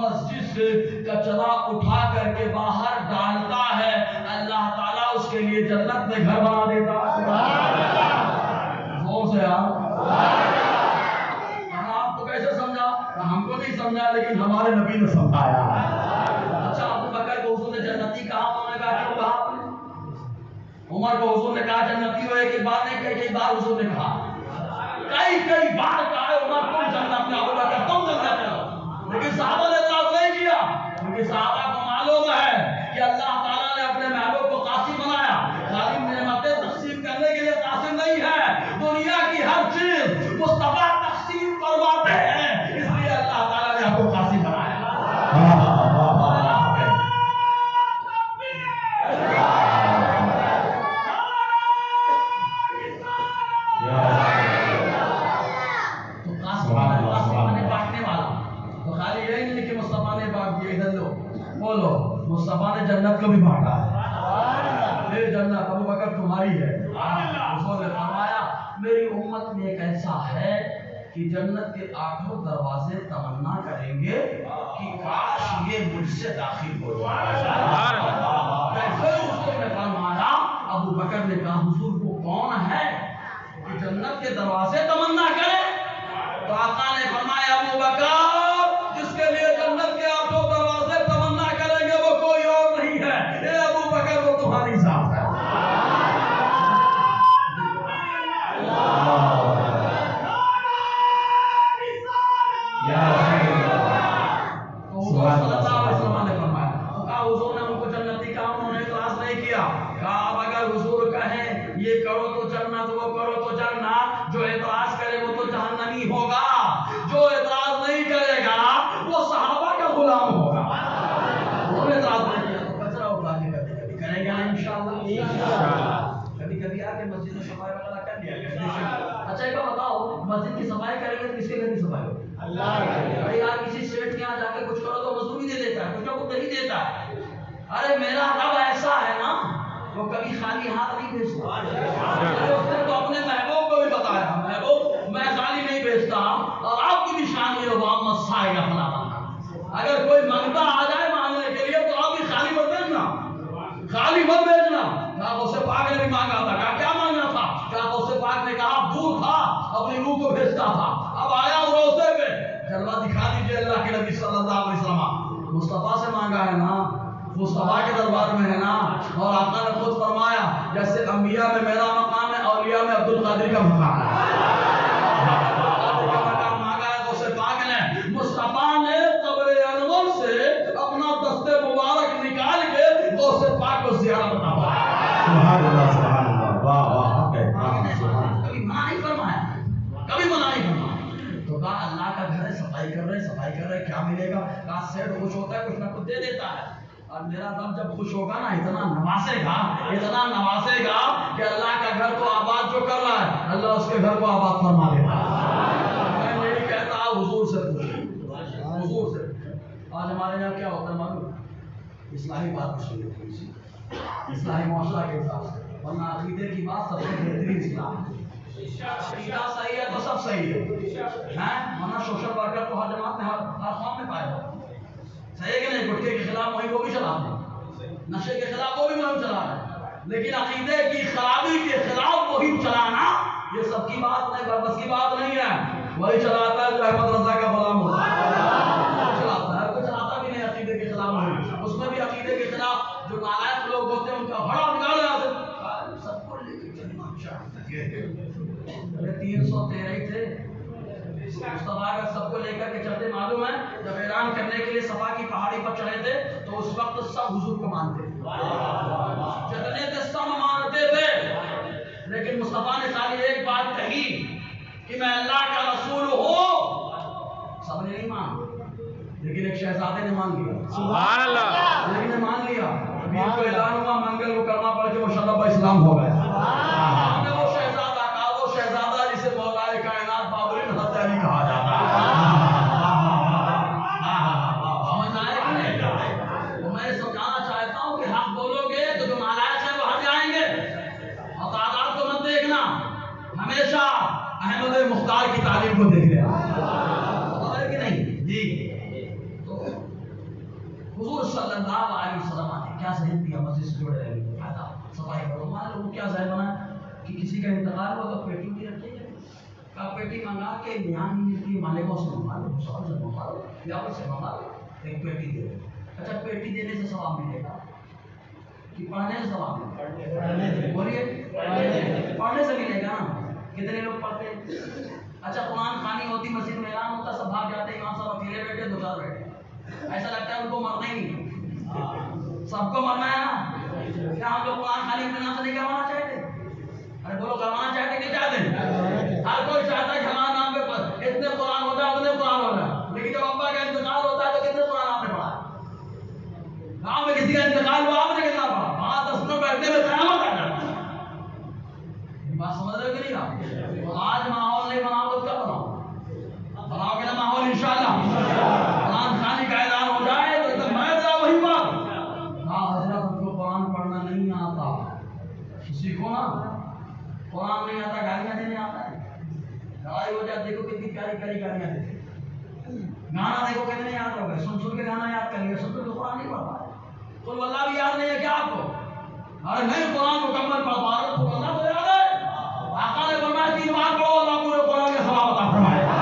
مسجد سے کچرا اٹھا کر کے باہر ڈالتا ہے اللہ تعالیٰ اس کے لیے جنت میں گھر بنا دیتا ہے. زور سے آپ کو کیسے سمجھا؟ ہم کو نہیں سمجھا لیکن ہمارے نبی نے سمجھایا. اچھا ابو بکر کو حضور نے جنتی کہا، انہوں نے کہا کیوں کہا؟ عمر کو حضور نے کہا جنتی ہو، ایک بار نہیں کئی بار حضور نے کہا، کئی بار کہا ہے عمر تم جنت میں، ابو بکر تم جنت میں. لیکن صحابہ نے اعتراض نہیں کیا، کیونکہ صحابہ کو معلوم ہے کہ اللہ تعالیٰ نے اپنے محبوب کو قاسم بنایا. غالب نعمتیں تقسیم کرنے کے لیے قاسم نہیں ہے، دنیا کی ہر چیز مصطفیٰ تقسیم فرماتے ہیں، اس لیے اللہ تعالیٰ نے آپ کو قاسم بنایا. بولو مصطفیٰ نے جنت کو بھی بانٹا ہے. یہ جنت ابو بکر تمہاری ہے. حضور نے فرمایا میری امت میں ایک ایسا ہے کہ جنت کے 8 دروازے تمنا کریں گے کہ کاش یہ مجھ سے داخل ہو جائے. حضور نے فرمایا، ابو بکر نے کہا حضور کو کون ہے کہ جنت کے دروازے تمنا کرے؟ تو آقا نے فرمایا ابو بکر جس کے لیے جنت کے 8 دروازے تمنا کریں گے وہ کوئی اور نہیں ہے، اے ابو بکر وہ تمہاری ذات ہے. حضور نے ان کو جنتی کہا، انہوں نے اعتراض نہیں کیا. کہا اب اگر حضور کہیں یہ کرو تو جنت، وہ کرو تو جنت، جو اعتراض کرے وہ تو جہنمی ہوگا، جو اعتراض نہیں کرے گا وہ صحابہ کا غلام ہوگا. انہوں نے اعتراض نہیں کیا تو کچرا اٹھا کے کبھی کریں گے انشاءاللہ. کبھی آ کے مسجد میں صفائی وغیرہ کر لیا گیا. اچھا ایک بات بتاؤ، مسجد کی صفائی کریں گے تو کس کے گھر کی صفائی ہوگی؟ اللہ کے. ارے یار کسی سیٹ کے یہاں جا کے کچھ کرو تو مزدوری دے دیتا ہے، کچھ نہ کچھ نہیں دیتا ہے. ارے میرا رب ایسا ہے نا وہ کبھی خالی ہاتھ نہیں بھیجتا. اس نے تو اپنے محبوب کو بھی بتایا، محبوب میں خالی نہیں بھیجتا، اور آپ کی بھی شان یہ وامت سائے اپنا بننا. اگر کوئی منگتا آ جائے مانگنے کے لیے تو آپ بھی خالی مت بھیجنا، خالی مت بھیجنا. کہا اس سے پاک نے بھی مانگا تھا، کہا کیا مانگنا تھا؟ کہا اس سے پاک نے کہا دور تھا اپنی روح کو بھیجتا تھا، اب آیا روزے پہ جلوہ دکھا دیجیے اللہ کے نبی صلی اللہ علیہ وسلم. مصطفیٰ سے مانگا ہے نا، مصطفیٰ کے دربار میں ہے نا. اور آقا نے خود فرمایا جیسے انبیاء میں میرا مقام ہے، اولیاء میں عبد القادر کا مقام ہے. مانگا ہے تو اسے پاک نے، مصطفیٰ نے قبر انور سے اپنا دست مبارک نکال کے اسے پاک کو زیارت بتا ہوا. سبحان اللہ سبحان اللہ، واہ واہ. کبھی منع نہیں فرمایا، کبھی منع نہیں فرمایا. تو کہا اللہ کا گھر ہے، صفائی کر رہے کیا کیا ملے گا؟ کہا سیٹ خوش ہوتا ہے کچھ نہ کچھ دے دیتا ہے، اور میرا رب جب خوش ہوگا نا اتنا نوازے گا کہ اللہ کا گھر کو آباد جو کر رہا ہے اللہ اس کے گھر کو آباد فرما دیتا ہے۔ میں نہیں کہتا حضور سے پوچھیں، حضور سے۔ آج ہمارے یہاں کیا ہوتا ہے معلوم؟ اصلاحی بات مشہور ہے تھوڑی سی، اصلاحی معاشرہ کے حساب سے، ورنہ عقیدے کی بات سب سے بہترین اسلام ہے۔ عقیدہ صحیح ہے تو سب صحیح ہے، ورنہ سوشل ورکر تو ہر جماعت میں ہر قوم میں پائے جاتے ہیں۔ صحیح ہے کہ نہیں؟ گٹکے کے خلاف وہی وہ بھی چلاتے ہیں، نشے کے خلاف وہ بھی مہم چلا رہے ہیں، لیکن عقیدے کی خرابی کے خلاف مہم چلانا یہ سب کی بات نہیں، بس کی بات نہیں ہے۔ وہی چلاتا ہے جو احمد رضا کا غلام ہوتا ہے، چلاتا ہے، کوئی چلاتا بھی نہیں عقیدے کے خلاف مہم۔ اس میں بھی عقیدے کے خلاف جو نالائق لوگ ہوتے ہیں ان کا بڑا نکال جاتے ہیں، سب کو لے کے چلنا چاہیے۔ 313 ہی تھے مصطفیٰ کا، سب کو لے کر کے چلتے۔ معلوم ہے جب اعلان کرنے کے لیے صفا کی پہاڑی پر چڑھے تھے تو اس وقت سب حضور کو مانتے تھے، جتنے تھے سب مانتے تھے، لیکن مصطفیٰ نے خالی ایک بات کہی کہ میں اللہ کا رسول ہوں، سب نے نہیں مانا، لیکن ایک شہزادے نے مان لیا، سبحان اللہ، لیکن نے مان لیا۔ امیر کو اعلان ہوا، منگل کو کرنا پڑ کے وہ شرف اسلام ہو گیا۔ وہ شہزادہ کا وہ شہزادہ جسے مولا کائنات بابر حضرت علی کہا جاتا ہے۔ سمجھ آئے کہ نہیں؟ تو میں سمجھانا چاہتا ہوں کہ حق بولو گے تو جو نالائق ہیں وہ ہٹ جائیں گے، اور تعداد کو مت دیکھنا، ہمیشہ احمد مختار کی تعلیم کو دیکھ لیا، ہے کہ نہیں؟ جی تو حضور صلی اللہ علیہ وسلم نے کیا ذہن دیا مسجد سے جڑے رہنے کا فائدہ صفائی کرو۔ ہمارے لوگوں کیا ذہن بنا کہ کسی کا انتقال ہوا تو پیٹی بھی رکھے گا، کا پیٹی منگا کے یہاں ہی ملتی ہے، مالکوں سے منگا لو، سوال سے منگا لو، یا سے منگا لو، ایک پیٹی دے دو۔ اچھا پیٹی دینے سے ثواب ملے گا کہ پڑھنے سے ثواب ملے گا؟ بولیے پڑھنے سے ملے گا نا، کتنے لوگ پڑھتے ہیں؟ اچھا قرآن خوانی ہوتی مسجد میں، اعلان ہوتا سب بھاگ جاتے، امام صاحب اکیلے بیٹھے دو چار بیٹھے، ایسا لگتا ہے ان کو مرنا ہی نہیں، سب کو مرنا ہے نا۔ کیا ہم لوگ قرآن خوانی اطمینان سے نہیں کروانا چاہتے؟ ارے بولو کروانا چاہتے کہ نہیں چاہتے؟ ہر کوئی چاہتا ہے کہ ہمارے نام پہ اتنے قرآن ہو جائے اتنے قرآن ہو جائے، لیکن جب ابا کا انتقال ہوتا ہے تو کتنے قرآن آپ نے پڑھا ہے؟ گاؤں میں کسی کا انتقال ہوا آپ نے کتنا پڑھا؟ 5-10 منٹ بیٹھنے میں قیامت آ جاتی ہے۔ بات سمجھ رہے ہو کہ نہیں آپ؟ آج ماحول نہیں بناؤ تو کب بناؤ؟ بناؤ گے نا ماحول انشاءاللہ، قرآن خوانی کا اعلان ہو جائے تو ایک دم بیٹھ جاؤ وہی بات۔ ہاں حضرت ہم کو قرآن پڑھنا نہیں آتا، سیکھو نا، قرآن نہیں آتا گالیاں دینے آتا ہے، لڑائی ہو جائے دیکھو کتنی پیاری پیاری گالیاں دیتے، گانا دیکھو کتنے یاد ہو گئے، سن کے گانا یاد کر لیا، سن کے تو قرآن نہیں پڑھ پائے، قل واللہ بھی یاد نہیں ہے کیا آپ کو؟ ارے نہیں قرآن مکمل پڑھ پا رہے تو اللہ تو یاد ہے، آقا نے فرمایا 3 بار پڑھو اللہ پورے قرآن کا ثواب عطا فرمائے گا۔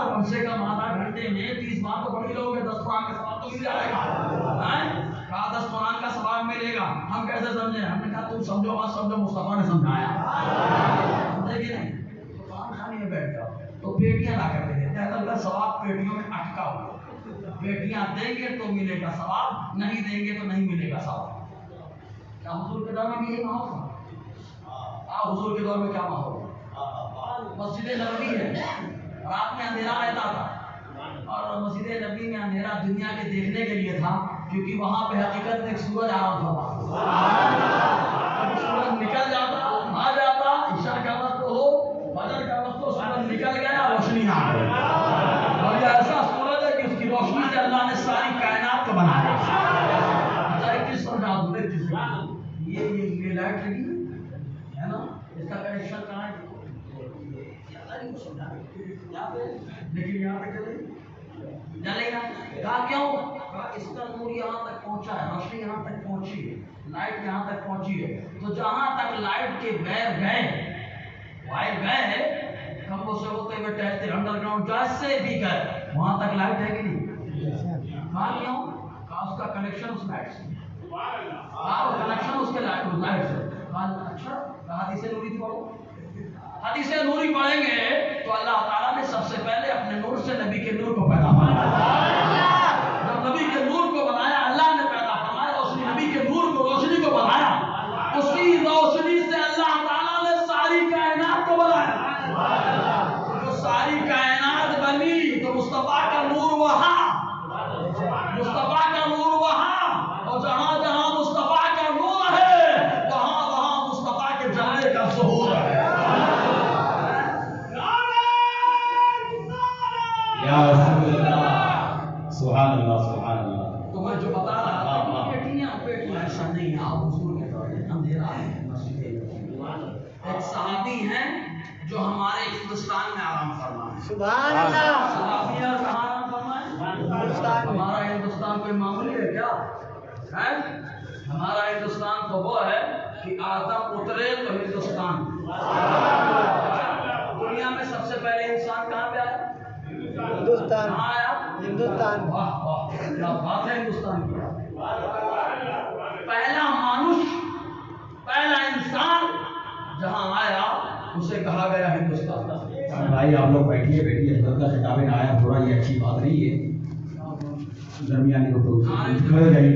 کم سے کم آدھا گھنٹے میں 30 بار تو پڑھ ہی لو گے، 10 قرآن کا ثواب تو مل جائے گا، کہا 10 قرآن کا ثواب ملے گا، ہم کیسے سمجھیں؟ ہم نے کہا تم سمجھو مت سمجھو، مصطفیٰ نے سمجھایا، سمجھے کہ نہیں؟ قرآن خوانی میں بیٹھ جاؤ تو پیٹیاں لا کر کے دیتے ہیں، اللہ ثواب پیٹیوں میں اٹکا ہوا، پیٹیاں دیں گے تو ملے گا ثواب، نہیں دیں گے تو نہیں ملے گا ثواب۔ کیا حضور کے دور میں بھی یہی ماحول تھا؟ حضور کے دور میں کیا ماحول تھا؟ مسجد نبوی ہے، رات میں اندھیرا رہتا تھا، اور مسجد نبوی میں اندھیرا دنیا کے دیکھنے کے لیے تھا، کیونکہ وہاں پہ حقیقت میں ایک سورج آ رہا تھا، سورج نکل جاتا آ جاتا، عشاء کا وقت ہو فجر کا وقت ہو، سورج نکل گیا روشنی آ گئی، اور یہ ایسا سورج ہے کہ اس کی روشنی سے اللہ نے ساری کائنات کو بنایا۔ اچھا ایک چیز سمجھا دوں، ایک چیز یہ لائٹ لگی ہے نا، اس کا کنیکشن کہاں ہے؟ لیکن یہاں پہ جلے گا، کہا کیوں؟ کہا اس کا نور یہاں تک پہنچا ہے، روشنی یہاں تک پہنچی ہے، لائٹ یہاں تک پہنچی ہے، تو جہاں تک لائٹ کے وائر گئے، وائر گئے کھمبوں سے ہوتے ہوئے ٹہلتے انڈر گراؤنڈ جیسے بھی گئے، وہاں تک لائٹ ہے کہ نہیں؟ کہا کیوں؟ کہا اس کا کنیکشن اس لائٹ سے، کہا کنیکشن اس کے لائٹ سے، کہا اچھا، کہا حدیث نوری پڑھو، حدیث نوری پڑھیں گے تو اللہ تعالیٰ نے سب سے پہلے اپنے نور سے نبی کے نور کو پیدا فرمایا، جب نبی کے نور کو بنایا اللہ نے پیدا فرمایا، اس نے نبی کے نور کو روشنی کو بنایا، اسی روشنی سے اللہ تعالیٰ نے ساری کائنات کو بنایا، جو ساری کائنات بنی تو مصطفیٰ سبحان اللہ سبحان اللہ. تو میں جو بتا رہا تھا کہ پیٹیاں ایسا نہیں ہے. آپ حضور کے دور میں اندھیرا ہے مسجد. ایک صحابی ہیں جو ہمارے ہندوستان میں آرام فرما ہے. سبحان اللہ. صحابی اور کہاں آرام فرما ہے؟ ہمارا ہندوستان کوئی معمولی ہے کیا ہے؟ ہمارا ہندوستان تو وہ ہے کہ آدم اترے تو ہندوستان. دنیا میں سب سے پہلے انسان کہاں پہ آیا؟ ہندوستان. کہاں آیا؟ ہندوستان. واہ واہ کیا بات ہے ہندوستان کی. پہلا مانوش پہلا انسان جہاں آیا اسے کہا گیا ہندوستان. بھائی آپ لوگ بیٹھیے حضرت کا خطاب نہ آیا تھوڑا، یہ اچھی بات نہیں ہے. درمیانی کو تو کھڑے ہو جائیے.